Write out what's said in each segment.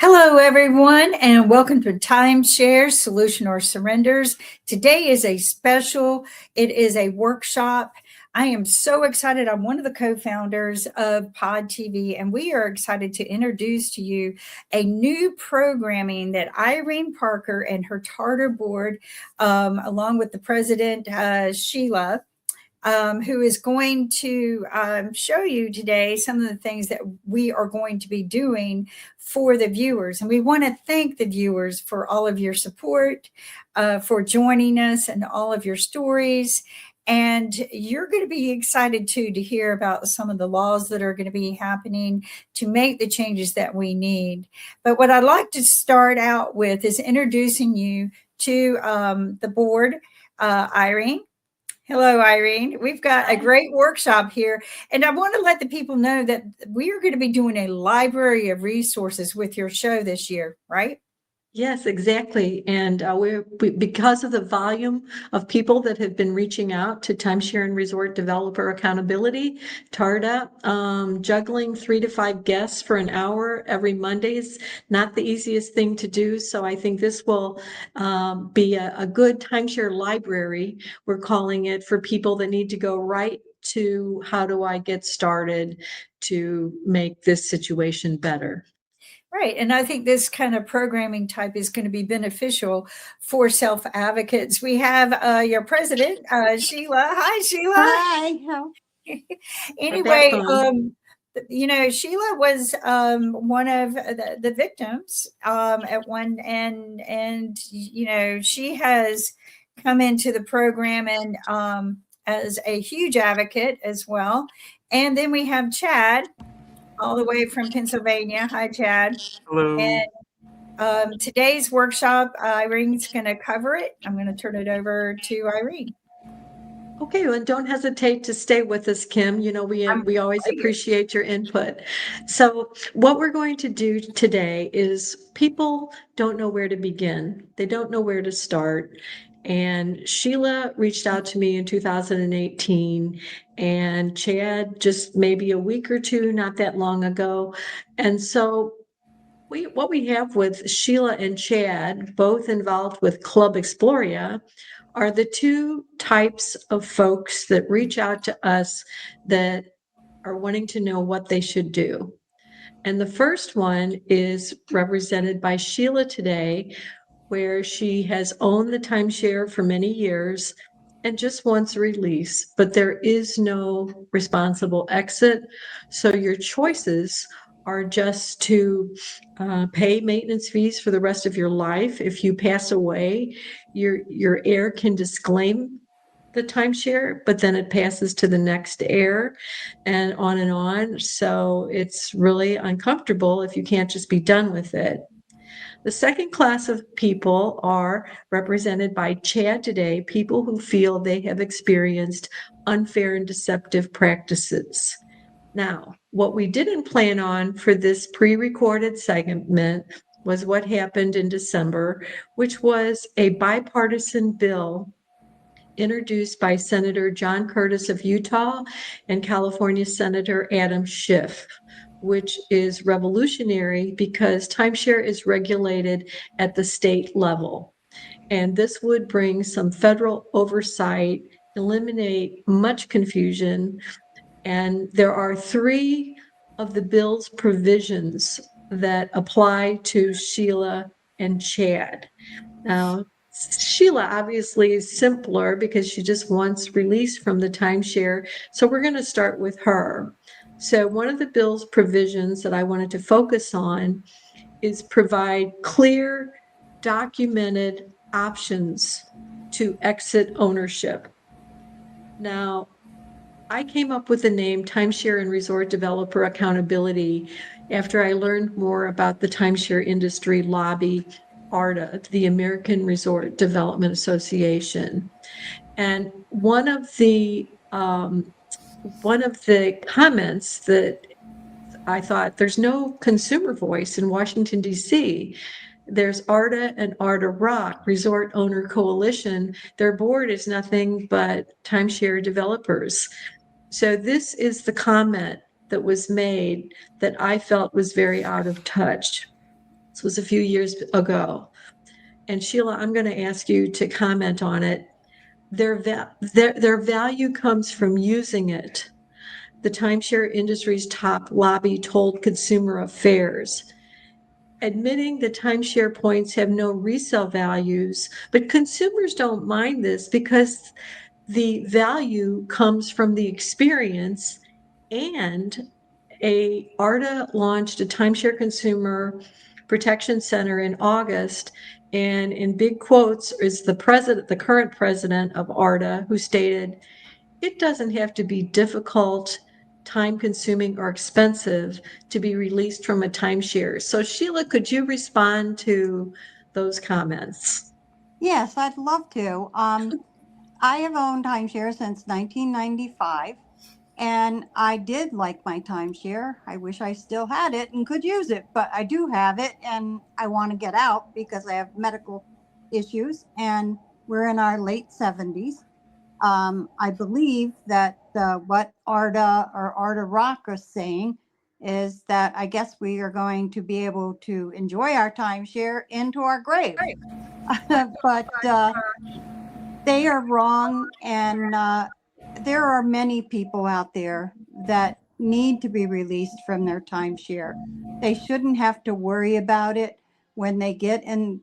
Hello, everyone, and welcome to Timeshare Solution or Surrenders. Today is a special, it is a workshop. I am so excited. I'm one of the co founders of Pod TV, and we are excited to introduce to you a new programming that Irene Parker and her Charter Board, along with the president, Sheila, who is going to show you today some of the things that we are going to be doing for the viewers. And we want to thank the viewers for all of your support, for joining us and all of your stories. And you're going to be excited too to hear about some of the laws that are going to be happening to make the changes that we need. But what I'd like to start out with is introducing you to the board, Irene. Hello, Irene. We've got a great workshop here, and I want to let the people know that we are going to be doing a library of resources with your show this year, right? Yes, exactly. And because of the volume of people that have been reaching out to Timeshare and Resort Developer Accountability, TARDA, juggling 3 to 5 guests for an hour every Monday is not the easiest thing to do. So I think this will be a good timeshare library, we're calling it, for people that need to go right to how do I get started to make this situation better. Right. And I think this kind of programming type is going to be beneficial for self advocates. We have your president, Sheila. Hi, Sheila. Hi. Anyway, Sheila was one of the victims at one, and she has come into the program and as a huge advocate as well. And then we have Chad, all the way from Pennsylvania. Hi, Chad. Hello. And today's workshop, Irene's going to cover it. I'm going to turn it over to Irene. Okay, well, and don't hesitate to stay with us, Kim. You know, we always appreciate your input. So what we're going to do today is people don't know where to begin. They don't know where to start. And Sheila reached out to me in 2018, and Chad just maybe a week or two, not that long ago. And so what we have with Sheila and Chad, both involved with Club Exploria, are the two types of folks that reach out to us that are wanting to know what they should do. And the first one is represented by Sheila today, where she has owned the timeshare for many years and just wants a release, but there is no responsible exit. So your choices are just to pay maintenance fees for the rest of your life. If you pass away, your heir can disclaim the timeshare, but then it passes to the next heir and on and on. So it's really uncomfortable if you can't just be done with it. The second class of people are represented by Chad today, people who feel they have experienced unfair and deceptive practices. Now, what we didn't plan on for this pre-recorded segment was what happened in December, which was a bipartisan bill introduced by Senator John Curtis of Utah and California Senator Adam Schiff, which is revolutionary because timeshare is regulated at the state level. And this would bring some federal oversight, eliminate much confusion. And there are 3 of the bill's provisions that apply to Sheila and Chad. Now, Sheila obviously is simpler because she just wants release from the timeshare. So we're going to start with her. So one of the bill's provisions that I wanted to focus on is provide clear, documented options to exit ownership. Now, I came up with the name Timeshare and Resort Developer Accountability after I learned more about the timeshare industry lobby, ARDA, the American Resort Development Association. And one of the comments that I thought, there's no consumer voice in Washington, D.C. There's ARDA and ARDA Rock, Resort Owner Coalition. Their board is nothing but timeshare developers. So this is the comment that was made that I felt was very out of touch. This was a few years ago. And Sheila, I'm going to ask you to comment on it. Their value comes from using it. The timeshare industry's top lobby told Consumer Affairs, admitting the timeshare points have no resale values, but consumers don't mind this because the value comes from the experience. And ARDA launched a timeshare consumer protection center in August, and in big quotes is the current president of ARDA, who stated, "It doesn't have to be difficult, time consuming, or expensive to be released from a timeshare." So Sheila, could you respond to those comments? Yes, I'd love to. I have owned timeshare since 1995, and I did like my timeshare. I wish I still had it and could use it, but I do have it, and I want to get out because I have medical issues, and we're in our late 70s. I believe that what Arda or Arda Rock is saying is that I guess we are going to be able to enjoy our timeshare into our grave. But they are wrong, and there are many people out there that need to be released from their timeshare. They shouldn't have to worry about it when they get in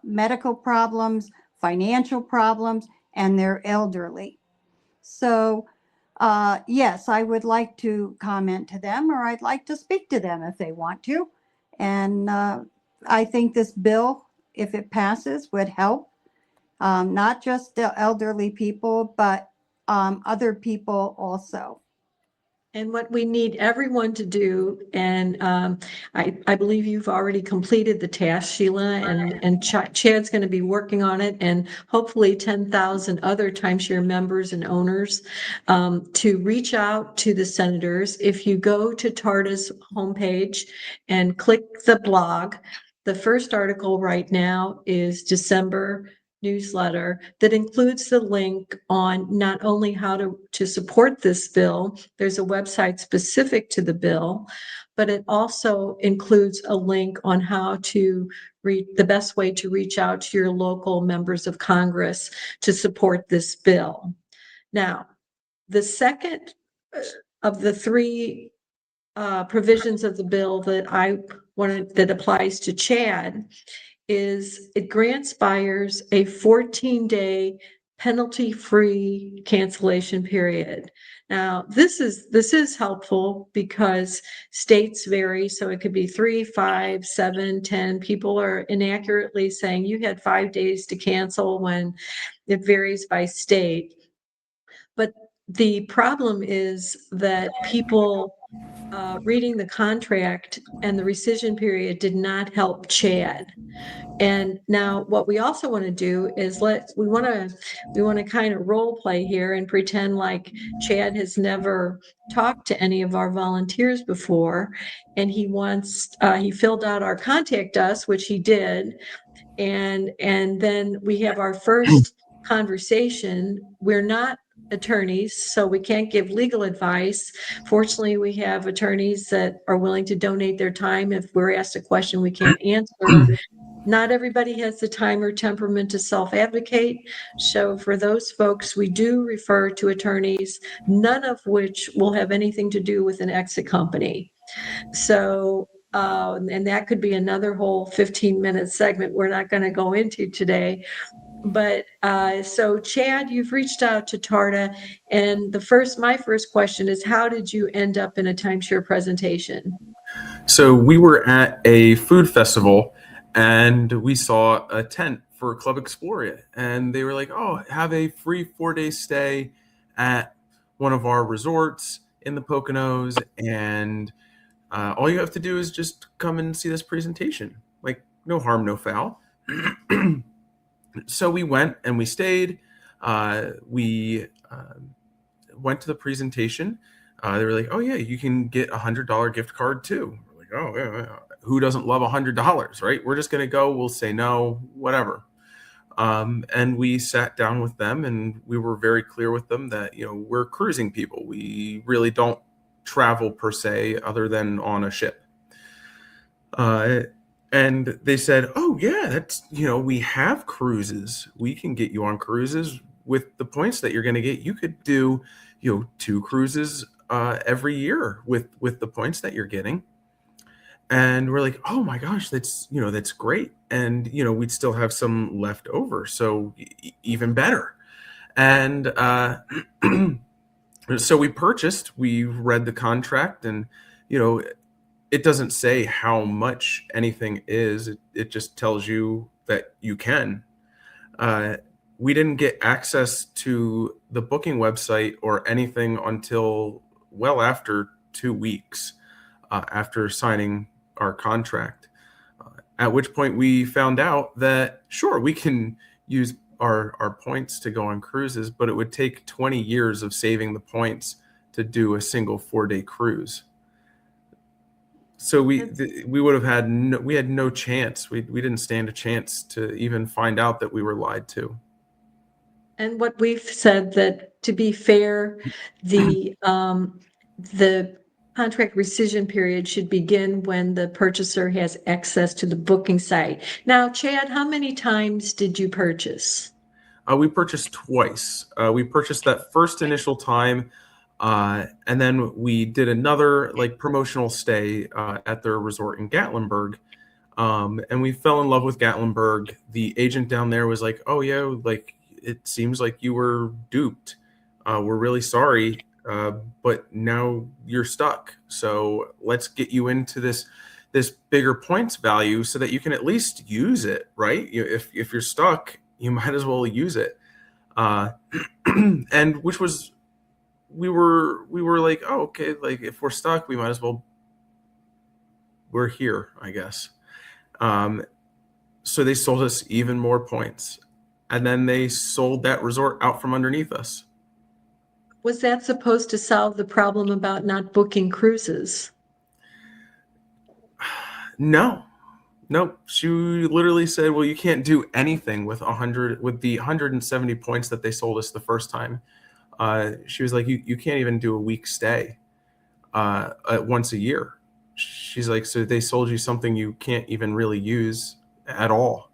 medical problems, financial problems, and they're elderly. So, yes, I would like to comment to them, or I'd like to speak to them if they want to. And I think this bill, if it passes, would help not just the elderly people, but other people also. And what we need everyone to do, and I believe you've already completed the task, Sheila, and Chad's going to be working on it, and hopefully 10,000 other timeshare members and owners, to reach out to the senators. If you go to TARDA's homepage and click the blog, the first article right now is December newsletter that includes the link on not only how to support this bill, there's a website specific to the bill, but it also includes a link on how to read the best way to reach out to your local members of Congress to support this bill. Now, the second of the three provisions of the bill that I wanted that applies to Chad is it grants buyers a 14-day penalty-free cancellation period. Now, this is helpful because states vary, so it could be 3, 5, 7, 10. People are inaccurately saying you had 5 days to cancel when it varies by state. But the problem is that people reading the contract and the rescission period did not help Chad. And now what we also want to do is we want to kind of role play here and pretend like Chad has never talked to any of our volunteers before, and he filled out our contact us, which he did, and then we have our first conversation. We're not attorneys, so we can't give legal advice. Fortunately, we have attorneys that are willing to donate their time if we're asked a question we can't answer. Not everybody has the time or temperament to self-advocate. So for those folks, we do refer to attorneys, none of which will have anything to do with an exit company. So, and that could be another whole 15-minute segment we're not going to go into today. But so Chad, you've reached out to TARDA, and my first question is, how did you end up in a timeshare presentation? So we were at a food festival and we saw a tent for Club Exploria, and they were like, "Oh, have a free 4-day stay at one of our resorts in the Poconos, and all you have to do is just come and see this presentation. Like, no harm, no foul." So we went and we stayed. We went to the presentation. They were like, "Oh yeah, you can get $100 gift card too." We're like, "Oh yeah, who doesn't love $100, right? We're just gonna go. We'll say no, whatever." And we sat down with them, and we were very clear with them that we're cruising people. We really don't travel per se, other than on a ship. And they said, oh yeah, that's, we have cruises. We can get you on cruises with the points that you're going to get. You could do, 2 cruises every year with the points that you're getting. And we're like, oh my gosh, that's great. And, we'd still have some left over. So even better. And so we read the contract, and, it doesn't say how much anything is. It just tells you that you can. We didn't get access to the booking website or anything until well after 2 weeks after signing our contract. At which point we found out that, sure, we can use our points to go on cruises, but it would take 20 years of saving the points to do a single 4-day cruise. So we would have had we had no chance. We didn't stand a chance to even find out that we were lied to. And what we've said, that to be fair, the contract rescission period should begin when the purchaser has access to the booking site. Now, Chad, how many times did you purchase? We purchased twice. We purchased that first initial time, and then we did another promotional stay at their resort in Gatlinburg. And we fell in love with Gatlinburg. The agent down there was like, oh yeah, it seems like you were duped. We're really sorry, but now you're stuck. So let's get you into this bigger points value so that you can at least use it, right? If you're stuck, you might as well use it. And which was, we were like, oh, okay, if we're stuck, we might as well, we're here, I guess. So they sold us even more points. And then they sold that resort out from underneath us. Was that supposed to solve the problem about not booking cruises? No. Nope. She literally said, well, you can't do anything with the 170 points that they sold us the first time. She was like, you can't even do a week stay once a year. She's like, so they sold you something you can't even really use at all.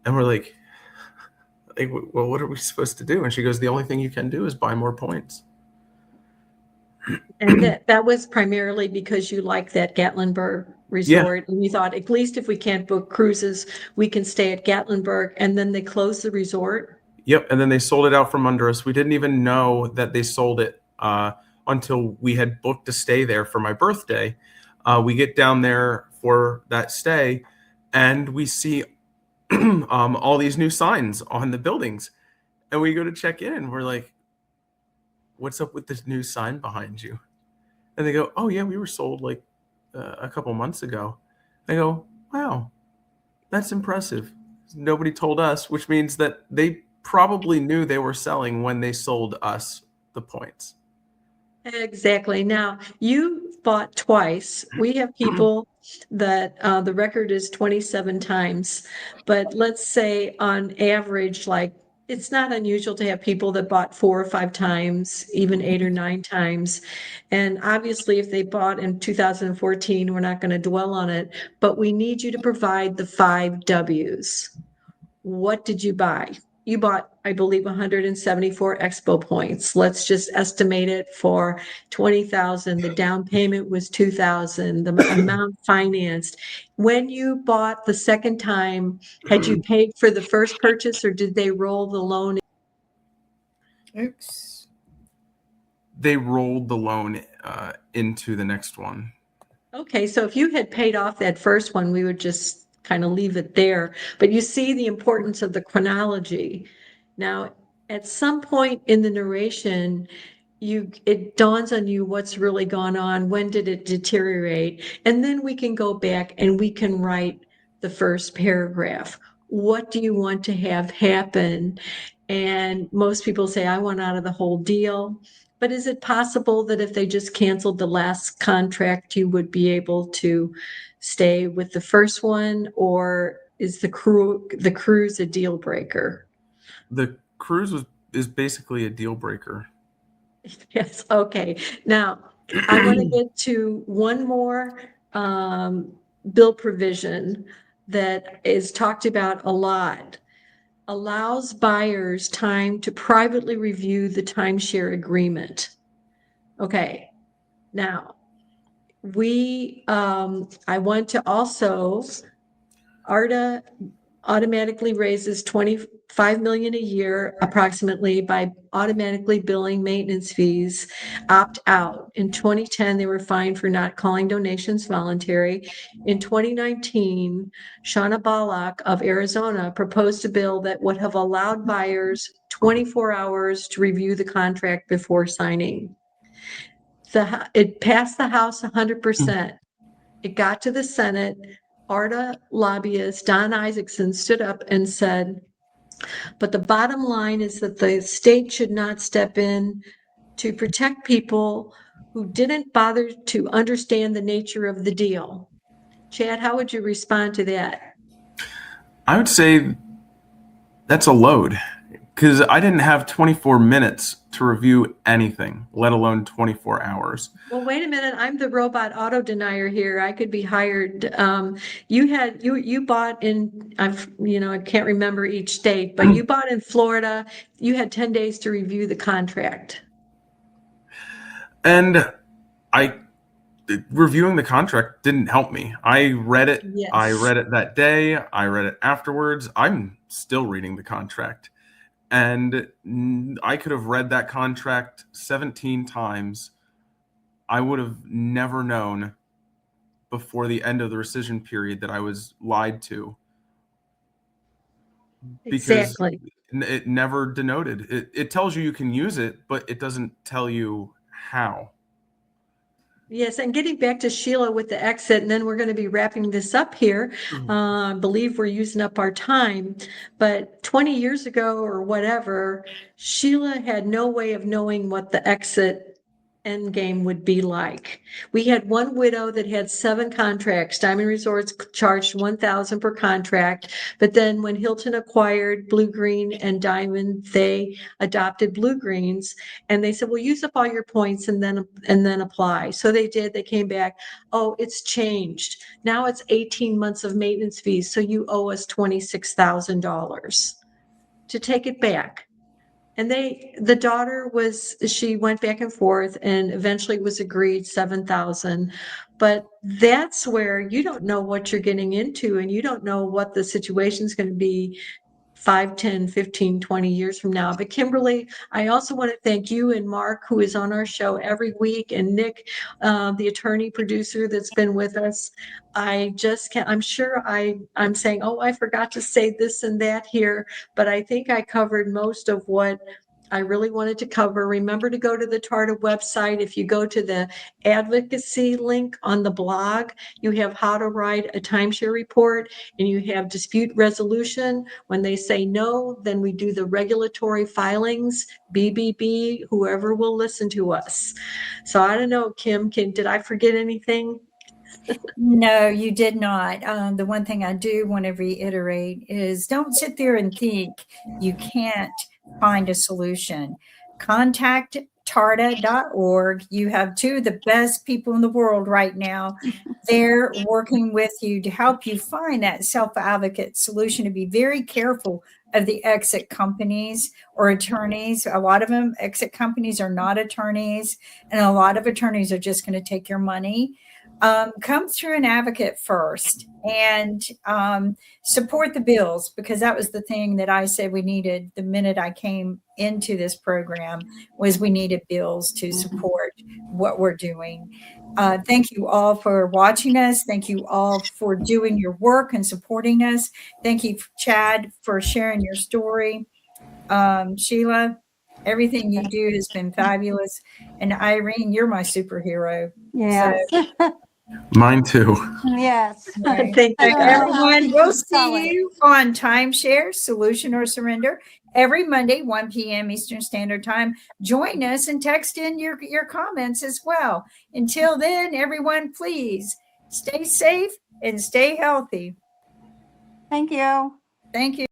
And we're like, well, what are we supposed to do? And she goes, the only thing you can do is buy more points. And that was primarily because you like that Gatlinburg resort, and you thought, at least if we can't book cruises, we can stay at Gatlinburg. And then they closed the resort. Yep. And then they sold it out from under us. We didn't even know that they sold it until we had booked a stay there for my birthday. We get down there for that stay, and we see all these new signs on the buildings. And we go to check in, and we're like, what's up with this new sign behind you? And they go, oh yeah, we were sold a couple months ago. I go, wow, that's impressive. Nobody told us, which means that they probably knew they were selling when they sold us the points. Exactly. Now, you bought twice. We have people that the record is 27 times, but let's say on average, it's not unusual to have people that bought 4 or 5 times, even 8 or 9 times. And obviously, if they bought in 2014, we're not going to dwell on it, but we need you to provide the 5 W's. What did you buy? You bought, I believe, 174 Expo points. Let's just estimate it for 20,000. The down payment was 2,000. The amount financed. When you bought the second time, had you paid for the first purchase, or did they roll the loan? Oops. They rolled the loan into the next one. Okay, so if you had paid off that first one, we would just kind of leave it there. But you see the importance of the chronology. Now, at some point in the narration, it dawns on you what's really gone on, when did it deteriorate, and then we can go back and we can write the first paragraph. What do you want to have happen? And most people say, I want out of the whole deal. But is it possible that if they just canceled the last contract, you would be able to stay with the first one, or is the cruise a deal breaker? The cruise is basically a deal breaker. Yes. Okay. Now, I want to get to one more bill provision that is talked about a lot allows buyers time to privately review the timeshare agreement. Okay, now I want to also, ARDA automatically raises 25 million a year approximately by automatically billing maintenance fees, opt out. In 2010, they were fined for not calling donations voluntary. In 2019, Shauna Balak of Arizona proposed a bill that would have allowed buyers 24 hours to review the contract before signing. It passed the House 100%. It got to the Senate. ARDA lobbyist Don Isaacson stood up and said, but the bottom line is that the state should not step in to protect people who didn't bother to understand the nature of the deal. Chad, how would you respond to that? I would say that's a load, because I didn't have 24 minutes to review anything, let alone 24 hours. Well, wait a minute. I'm the robot auto denier here. I could be hired. You bought in, I can't remember each state, but you bought in Florida. You had 10 days to review the contract. And reviewing the contract didn't help me. I read it. Yes. I read it that day. I read it afterwards. I'm still reading the contract. And I could have read that contract 17 times. I would have never known before the end of the rescission period that I was lied to. Because exactly. It never denoted. It tells you can use it, but it doesn't tell you how. Yes, and getting back to Sheila with the exit, and then we're going to be wrapping this up here. I believe we're using up our time, but 20 years ago or whatever, Sheila had no way of knowing what the exit end game would be like. We had one widow that had 7 contracts. Diamond Resorts charged $1,000 per contract, but then when Hilton acquired Blue Green and Diamond, they adopted Blue Greens, and they said, "Well, use up all your points and then apply." So they did. They came back. "Oh, it's changed. Now it's 18 months of maintenance fees, so you owe us $26,000 to take it back." And the daughter she went back and forth, and eventually it was agreed 7,000. But that's where you don't know what you're getting into, and you don't know what the situation is going to be 5, 10, 15, 20 years from now. But Kimberly, I also want to thank you and Mark, who is on our show every week, and Nick, the attorney producer that's been with us. I just can't, I'm sure I'm saying, oh, I forgot to say this and that here, but I think I covered most of what I really wanted to cover. Remember to go to the TARDA website. If you go to the advocacy link on the blog, you have how to write a timeshare report, and you have dispute resolution. When they say no, then we do the regulatory filings, BBB, whoever will listen to us. So I don't know, Kim, did I forget anything? No, you did not. The one thing I do want to reiterate is don't sit there and think you can't find a solution. Contact tarda.org. You have 2 of the best people in the world right now. They're working with you to help you find that self-advocate solution, to be very careful of the exit companies or attorneys. A lot of them, exit companies, are not attorneys, and a lot of attorneys are just going to take your money. Come through an advocate first and support the bills, because that was the thing that I said we needed the minute I came into this program, was we needed bills to support what we're doing. Thank you all for watching us. Thank you all for doing your work and supporting us. Thank you, Chad, for sharing your story. Sheila, everything you do has been fabulous. And Irene, you're my superhero. Yes. So, Mine too. Yes. Thank you, so guys. everyone, we'll see you on Timeshare, Solution or Surrender, every Monday, 1 p.m. Eastern Standard Time. Join us and text in your comments as well. Until then, everyone, please stay safe and stay healthy. Thank you. Thank you.